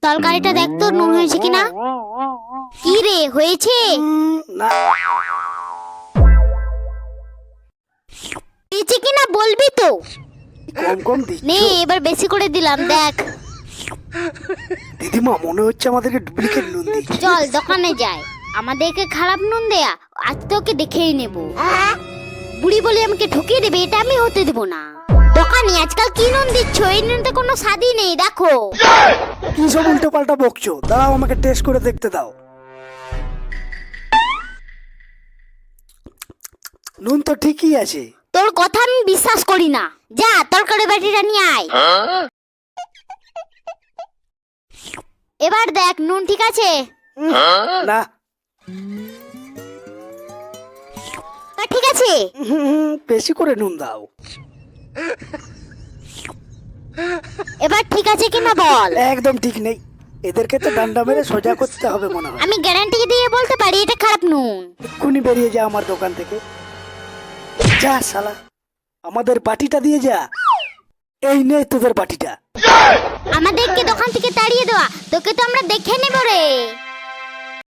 তরকারিটা দেখ তো নুন হয়েছে কিনা। কি রে, হয়েছে? না হয়েছে কিনা বলবি তো। কম কম দিচ্ছ নে এবার বেশি করে দিলাম, দেখ। দিদিমা, মনে হচ্ছে আমাদেরকে ডুপ্লিকেট নুন দিচ্ছে। চল দোকানে যাই, আমাদেরকে খারাপ নুন দেয়া আজ তোকে দেখেই নেব। বুড়ি বলে আমাকে ঠকিয়ে দেবে, এটা আমি হতে দেব না। দোকানে আজকাল কি নুন দিচ্ছ? এই নুনতে কোনো স্বাদই নেই, দেখো। কি সব উল্টো পাল্টা বকছো? দাঁড়াও, আমাকে টেস্ট করে দেখতে দাও। নুন তো ঠিকই আছে। তোর কথা আমি বিশ্বাস করি না, যা তরকারি বাটিটা নিয়ে আয়। এবার দেখ নুন ঠিক আছে। না, ঠিক আছে। বেশি করে নুন দাও। এবার ঠিক আছে কিনা বল। একদম ঠিক নেই, এদেরকে তো ডান্ডা মেরে সোজা করতে হবে মনে হয়। আমি গ্যারান্টি দিয়ে বলতে পারি এটা খারাপ নুন। এক্ষুনি বেরিয়ে যা আমার দোকান থেকে। যা শালা, আমাদের বাটিটা দিয়ে যা। এই নে তোদের বাটিটা। আমাদেরকে দোকান থেকে তাড়িয়ে দেওয়া, তোকে তো আমরা দেখে নেব রে।